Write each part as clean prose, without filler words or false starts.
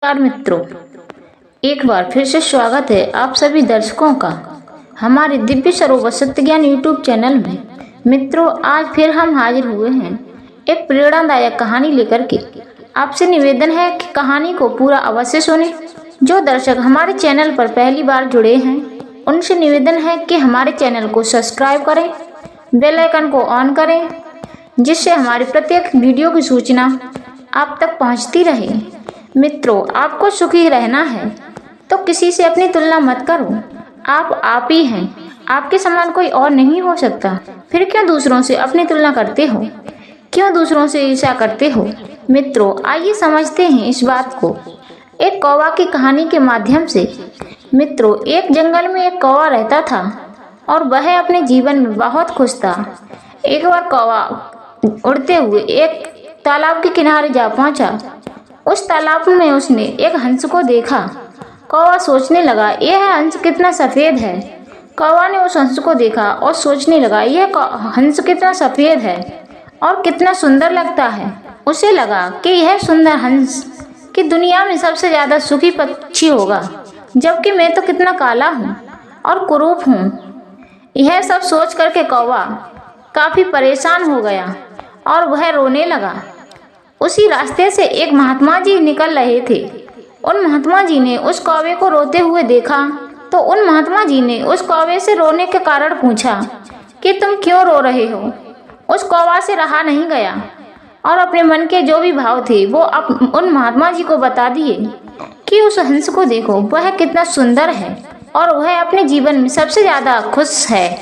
नमस्कार मित्रों, एक बार फिर से स्वागत है आप सभी दर्शकों का हमारे दिव्य सरोवर सत्य ज्ञान यूट्यूब चैनल में। मित्रों, आज फिर हम हाजिर हुए हैं एक प्रेरणादायक कहानी लेकर के। आपसे निवेदन है कि कहानी को पूरा अवश्य सुने। जो दर्शक हमारे चैनल पर पहली बार जुड़े हैं उनसे निवेदन है कि हमारे चैनल को सब्सक्राइब करें, बेल आइकन को ऑन करें, जिससे हमारी प्रत्येक वीडियो की सूचना आप तक पहुंचती रहे। मित्रों, आपको सुखी रहना है तो किसी से अपनी तुलना मत करो। आप ही हैं, आपके समान कोई और नहीं हो सकता। फिर क्यों दूसरों से अपनी तुलना करते हो? क्यों दूसरों से ईर्ष्या करते हो? मित्रों, आइए समझते हैं इस बात को एक कौवा की कहानी के माध्यम से। मित्रों, एक जंगल में एक कौवा रहता था और वह अपने जीवन में बहुत खुश था। एक बार कौवा उड़ते हुए एक तालाब के किनारे जा पहुंचा। उस तालाब में उसने एक हंस को देखा। कौवा सोचने लगा, यह हंस कितना सफेद है। कौवा ने उस हंस को देखा और सोचने लगा, यह हंस कितना सफेद है और कितना सुंदर लगता है। उसे लगा कि यह सुंदर हंस की दुनिया में सबसे ज्यादा सुखी पक्षी होगा, जबकि मैं तो कितना काला हूँ और कुरूप हूँ। यह सब सोच करके कौवा काफी परेशान हो गया और वह रोने लगा। उसी रास्ते से एक महात्मा जी निकल रहे थे। उन महात्मा जी ने उस कौवे को रोते हुए देखा तो उन महात्मा जी ने उस कौवे से रोने के कारण पूछा कि तुम क्यों रो रहे हो। उस कौवा से रहा नहीं गया और अपने मन के जो भी भाव थे वो उन महात्मा जी को बता दिए कि उस हंस को देखो, वह कितना सुंदर है और वह अपने जीवन में सबसे ज्यादा खुश है,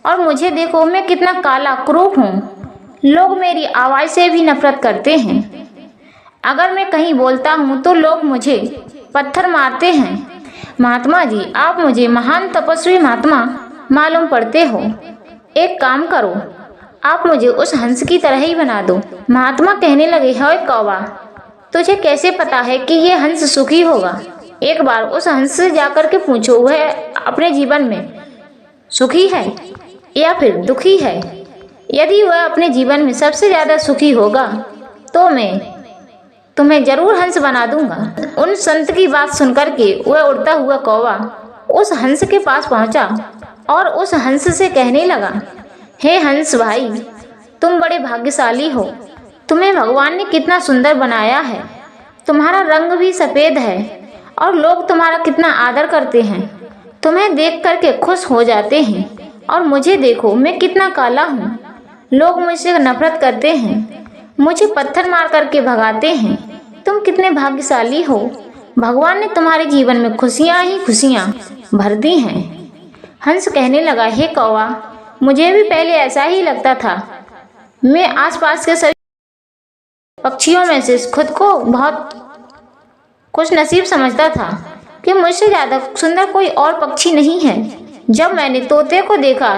और मुझे देखो, मैं कितना काला कुरूप हूँ। लोग मेरी आवाज़ से भी नफरत करते हैं। अगर मैं कहीं बोलता हूँ तो लोग मुझे पत्थर मारते हैं। महात्मा जी, आप मुझे महान तपस्वी महात्मा मालूम पड़ते हो। एक काम करो, आप मुझे उस हंस की तरह ही बना दो। महात्मा कहने लगे, हे कौवा, तुझे कैसे पता है कि ये हंस सुखी होगा? एक बार उस हंस से जाकर के पूछो, वह अपने जीवन में सुखी है या फिर दुखी है। यदि वह अपने जीवन में सबसे ज्यादा सुखी होगा तो मैं तुम्हें जरूर हंस बना दूंगा। उन संत की बात सुनकर के वह उड़ता हुआ कौवा उस हंस के पास पहुंचा और उस हंस से कहने लगा, हे हंस भाई, तुम बड़े भाग्यशाली हो। तुम्हें भगवान ने कितना सुंदर बनाया है। तुम्हारा रंग भी सफेद है और लोग तुम्हारा कितना आदर करते हैं। तुम्हें देख करके खुश हो जाते हैं। और मुझे देखो, मैं कितना काला हूँ। लोग मुझसे नफरत करते हैं, मुझे पत्थर मार करके भगाते हैं। तुम कितने भाग्यशाली हो। भगवान ने तुम्हारे जीवन में खुशियाँ ही खुशियाँ भर दी हैं। हंस कहने लगा, हे कौवा, मुझे भी पहले ऐसा ही लगता था। मैं आसपास के सभी पक्षियों में से खुद को बहुत खुशनसीब समझता था कि मुझसे ज़्यादा सुंदर कोई और पक्षी नहीं है। जब मैंने तोते को देखा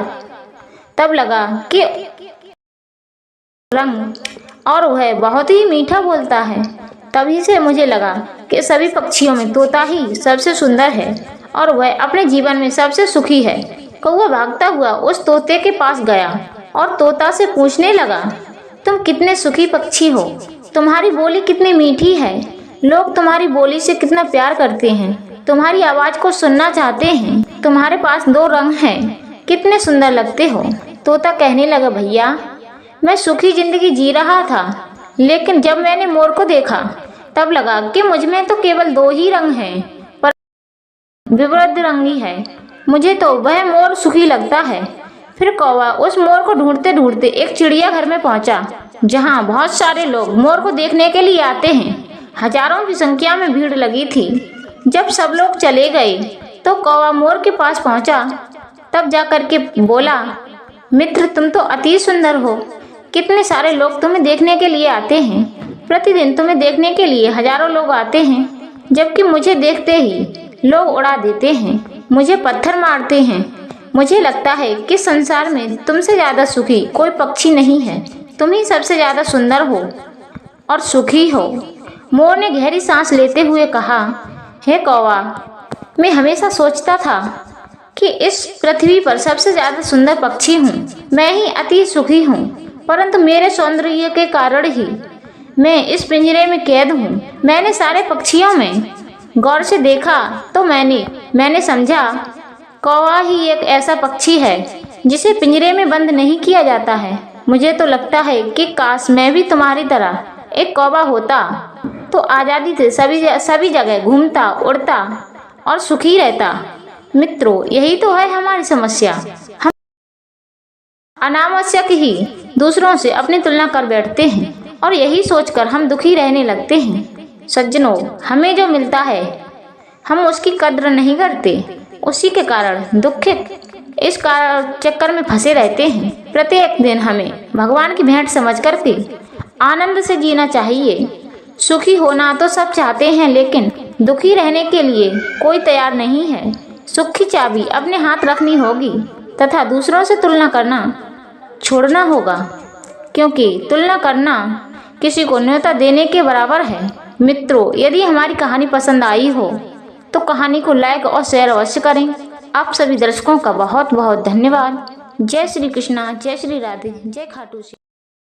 तब लगा कि रंग और वह बहुत ही मीठा बोलता है। तभी से मुझे लगा कि सभी पक्षियों में तोता ही सबसे सुंदर है और वह अपने जीवन में सबसे सुखी है। कौवा भागता हुआ उस तोते के पास गया और तोता से पूछने लगा, तुम कितने सुखी पक्षी हो। तुम्हारी बोली कितनी मीठी है। लोग तुम्हारी बोली से कितना प्यार करते हैं, तुम्हारी आवाज़ को सुनना चाहते हैं। तुम्हारे पास 2 रंग हैं, कितने सुंदर लगते हो। तोता कहने लगा, भैया, मैं सुखी जिंदगी जी रहा था, लेकिन जब मैंने मोर को देखा तब लगा कि मुझ में तो केवल 2 ही रंग हैं, पर विविध रंगी है। मुझे तो वह मोर सुखी लगता है। फिर कौवा उस मोर को ढूंढते ढूंढते एक चिड़ियाघर में पहुंचा, जहां बहुत सारे लोग मोर को देखने के लिए आते हैं। हजारों की संख्या में भीड़ लगी थी। जब सब लोग चले गए तो कौवा मोर के पास पहुंचा। तब जाकर के बोला, मित्र, तुम तो अति सुंदर हो। कितने सारे लोग तुम्हें देखने के लिए आते हैं। प्रतिदिन तुम्हें देखने के लिए हजारों लोग आते हैं, जबकि मुझे देखते ही लोग उड़ा देते हैं, मुझे पत्थर मारते हैं। मुझे लगता है कि संसार में तुमसे ज्यादा सुखी कोई पक्षी नहीं है। तुम ही सबसे ज्यादा सुंदर हो और सुखी हो। मोर ने गहरी सांस लेते हुए कहा, हे कौवा, मैं हमेशा सोचता था कि इस पृथ्वी पर सबसे ज्यादा सुंदर पक्षी हूँ। मैं ही अति सुखी हूँ, परंतु मेरे सौंदर्य के कारण ही मैं इस पिंजरे में कैद हूँ। मैंने सारे पक्षियों में गौर से देखा तो मैंने समझा कौवा ही एक ऐसा पक्षी है जिसे पिंजरे में बंद नहीं किया जाता है। मुझे तो लगता है कि काश मैं भी तुम्हारी तरह एक कौवा होता तो आज़ादी से सभी जगह घूमता, उड़ता और सुखी रहता। मित्रों, यही तो है हमारी समस्या। हम अनावश्यक ही दूसरों से अपनी तुलना कर बैठते हैं और यही सोचकर हम दुखी रहने लगते हैं। सज्जनों, हमें जो मिलता है हम उसकी कद्र नहीं करते, उसी के कारण दुखित इस चक्कर में फंसे रहते हैं। प्रत्येक दिन हमें भगवान की भेंट समझ करके आनंद से जीना चाहिए। सुखी होना तो सब चाहते हैं, लेकिन दुखी रहने के लिए कोई तैयार नहीं है। सुख की चाबी अपने हाथ रखनी होगी तथा दूसरों से तुलना करना छोड़ना होगा, क्योंकि तुलना करना किसी को न्योता देने के बराबर है। मित्रों, यदि हमारी कहानी पसंद आई हो तो कहानी को लाइक और शेयर अवश्य करें। आप सभी दर्शकों का बहुत बहुत धन्यवाद। जय श्री कृष्णा, जय श्री राधे, जय खाटू श्याम।